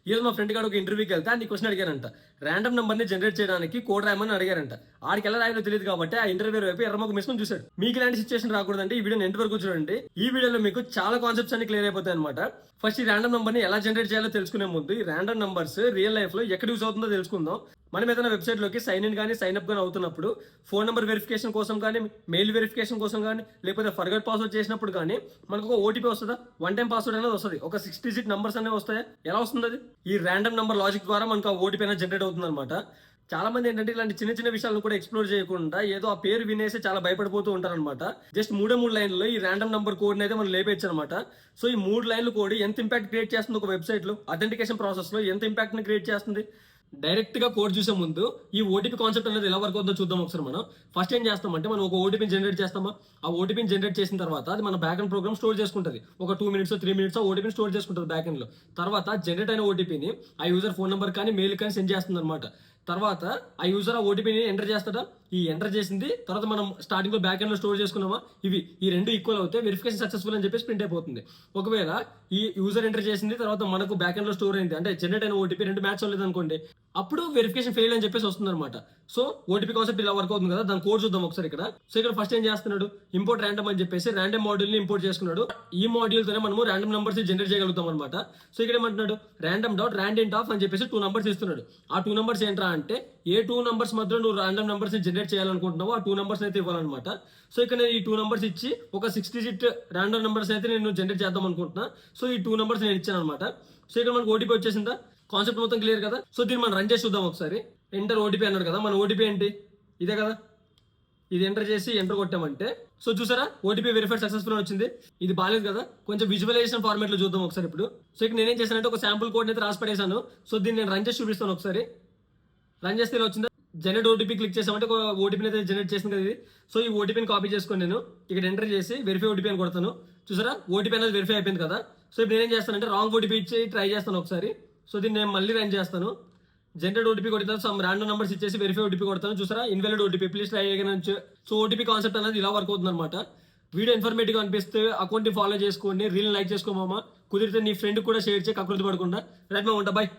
ఈరోజు మా ఫ్రెండ్ గారు ఒక ఇంటర్వ్యూకి వెళ్తే ఆయన క్వశ్చన్ అడిగారంట. ర్యాండమ్ నంబర్ ని జనరేట్ చేయడానికి కోడ్ రాయమని అడిగారంట. ఆడికి ఎలా రాయాలో తెలియదు కాబట్టి ఆ ఇంటర్వ్యూ వైపు ఎర్రమొక మిస్కొని చూశాడు. మీకు ఇలాంటి సిచ్యువేషన్ రాకూడదంటే ఈ వీడియోని ఎండ్ వరకు చూడండి. ఈ వీడియోలో మీకు చాలా కాన్సెప్ట్స్ అన్ని క్లియర్ అయిపోతాయి అనమాట. ఫస్ట్ ఈ ర్యాండమ్ నంబర్ ని ఎలా జనరేట్ చేయాలో తెలుసుకునే ముందు ఈ ర్యాండమ్ నంబర్స్ రియల్ లైఫ్ లో ఎక్కడ యూస్ అవుతుందో తెలుసుకుందాం. మనం ఏదైనా వెబ్సైట్ లోకి సైన్ ఇన్ కానీ సైన్ అప్ కానీ అవుతున్నప్పుడు ఫోన్ నెంబర్ వెరిఫికేషన్ కోసం కానీ మెయిల్ వెరిఫికేషన్ కోసం కానీ లేకపోతే ఫర్గట్ పాస్వర్డ్ చేసినప్పుడు కానీ మనకు ఒక ఓటీపీ వస్తుందా, వన్ టైం పాస్వర్డ్ అనేది వస్తుంది, ఒక 6 డిజిట్ నంబర్స్ అనేవి వస్తాయా? ఎలా వస్తుంది అది? ఈ ర్యాండమ్ నంబర్ లాజిక్ ద్వారా మనకు ఆ ఓటీపీ అనేది జనరేట్ అవుతుంది అనమాట. చాలా మంది ఏంటంటే ఇలాంటి చిన్న చిన్న విషయాలను కూడా ఎక్స్ప్లోర్ చేయకుండా ఏదో ఆ పేరు వినేసి చాలా భయపడిపోతూ ఉంటారు అనమాట. జస్ట్ మూడు లైన్లలో ఈ ర్యాండమ్ నంబర్ కోడ్ అయితే మనం లేపేయచ్చు అనమాట. సో ఈ 3 లైన్లు కోడ్ ఎంత ఇంపాక్ట్ క్రియేట్ చేస్తుంది ఒక వెబ్సైట్ లో, అథెంటికేషన్ ప్రాసెస్ లో ఎంత ఇంపాక్ట్ ని క్రియేట్ చేస్తుంది. డైరెక్ట్ గా కోడ్ చూసే ముందు ఈ ఓటీపీ కాన్సెప్ట్ అనేది ఎలా వర్క్ అవుతుందో చూద్దాం ఒకసారి. మనం ఫస్ట్ ఏం చేస్తామంటే మనం ఒక ఓటీపీని జనరేట్ చేస్తామా, ఆ ఓటీపీని జనరేట్ చేసిన తర్వాత అది మన బ్యాక్ అండ్ ప్రోగ్రామ్ స్టోర్ చేసుకుంటుంది. ఒక 2 మినిట్స్ 3 మినిట్స్ ఓటీపీని స్టోర్ చేసుకుంటుంది బ్యాక్ అండ్ లో. తర్వాత జనరేట్ అయిన ఓటీపీని ఆ యూజర్ ఫోన్ నెంబర్ కానీ మెయిల్ కానీ సెండ్ చేస్తుంది అనమాట. తర్వాత ఆ యూజర్ ఆ ఓటీపీని ఎంటర్ చేస్తాడా, ఈ ఎంటర్ చేసింది తర్వాత మనం స్టార్టింగ్ లో బ్యాక్ ఎండ్ లో స్టోర్ చేసుకున్నామా, ఈ రెండు ఈక్వల్ అవుతే వెరిఫికేషన్ సక్సెస్ఫుల్ అని చెప్పేసి ప్రింట్ అయిపోతుంది. ఒకవేళ ఈ యూజర్ ఎంటర్ చేసింది తర్వాత మనకు బ్యాక్ ఎండ్ లో స్టోర్ అయింది అంటే జనరేట్ అయిన ఓటీపీ రెండు మ్యాచ్ అవ్వలేదు అనుకోండి, అప్పుడు వెరిఫికేషన్ ఫెయిల్ అని చెప్పేసి వస్తుంది అనమాట. సో ఓటీపీ కాన్సెప్ట్ ఇలా వర్క్ అవుతుంది కదా, దాని కోడ్ చూద్దాం ఒకసారి ఇక్కడ. సో ఇక్కడ ఫస్ట్ ఏం చేస్తున్నాడు, ఇంపోర్ట్ ర్యాండమ్ అని చెప్పేసి ర్యాండమ్ మాడ్యూల్ ని ఇంపోర్ట్ చేసుకున్నాడు. ఈ మాడ్యూల్ తోనే మనము ర్యాండమ్ నంబర్స్ జనరేట్ చేయగలుగుతాం అనమాట. సో ఇక్కడ ఏమంటున్నాడు, ర్యాండమ్ డాట్ ర్యాండెంట్ ఆఫ్ అని చెప్పేసి 2 నంబర్స్ ఇస్తున్నాడు. ఆ 2 నంబర్స్ ఏంట్రా అంటే ఏ 2 నంబర్స్ మధ్యలో నువ్వు ర్యాండమ్ నంబర్స్ జనరేట్ చేయాలనుకుంటున్నావు ఆ 2 నంబర్స్ అయితే ఇవ్వాలన్నమాట. సో ఇక్కడ నేను ఈ 2 నంబర్స్ ఇచ్చి ఒక 6 డిజిట్ ర్యాండమ్ నంబర్స్ అయితే నేను జనరేట్ చేద్దాం అనుకుంటున్నా. సో ఈ 2 నంబర్స్ నేను ఇచ్చాను అనమాట. సో ఇక్కడ మనకు ఓటీపీ వచ్చేసిందా, కాన్సెప్ట్ మొత్తం క్లియర్ కదా. సో దీన్ని మనం రన్ చేసి చూద్దాం ఒకసారి. ఎంటర్ ఓటీపీ అన్నాడు కదా, మన ఓటీపీ ఏంటి ఇదే కదా, ఇది ఎంటర్ చేసి ఎంటర్ కొట్టామంటే సో చూసారా ఓటీపీ వెరిఫైడ్ సక్సెస్ఫుల్ వచ్చింది. ఇది బాగాలేదు కదా, కొంచెం విజువలైజేషన్ ఫార్మాట్ లో చూద్దాం ఒకసారి ఇప్పుడు. సో ఇక్కడ నేనేం చేశానంటే ఒక శాంపుల్ కోడ్ అయితే రాసి పడేసాను. సో దీన్ని నేను రన్ చేసి చూపిస్తాను ఒకసారి. రన్ చేస్తే ఇలా వచ్చిందా, జనరేట్ ఓటీపీ క్లిక్ చేసామంటే ఒక ఓటీపీని అయితే జనరేట్ చేసింది కదా ఇది. సో ఈ ఓటీపీని కాపీ చేసుకొని నేను ఇక్కడ ఎంటర్ చేసి వెరిఫై ఓటీపీ అని కొడతాను. చూసారా ఓటీపీ అనేది వెరిఫై అయిపోయింది కదా. సో ఇప్పుడు నేనేం చేస్తానంటే రాంగ్ ఓటీపీ ఇచ్చి ట్రై చేస్తాను ఒకసారి. సో దీన్ని నేను మళ్ళీ రన్ చేస్తాను. జనరేట్ ఓటీపీ కొడతాను, సమ్ ర్యాండమ్ నంబర్స్ ఇచ్చేసి వెరిఫై ఓటీపీ కొడతాను. చూసారా invalid OTP, please try again. So OTP concept అనేది ఇలా వర్క్ అవుతుంది అనమాట. వీడియో ఇన్ఫర్మేటివ్ అనిపిస్తే అకౌంట్ ఫాలో చేసుకోండి, రీల్ లైక్ చేసుకోమా, కుదిరితే నీ ఫ్రెండ్ కూడా షేర్ చేయి కకృతి పడకుండా. రైట్ మా ఉంటా, బాయ్.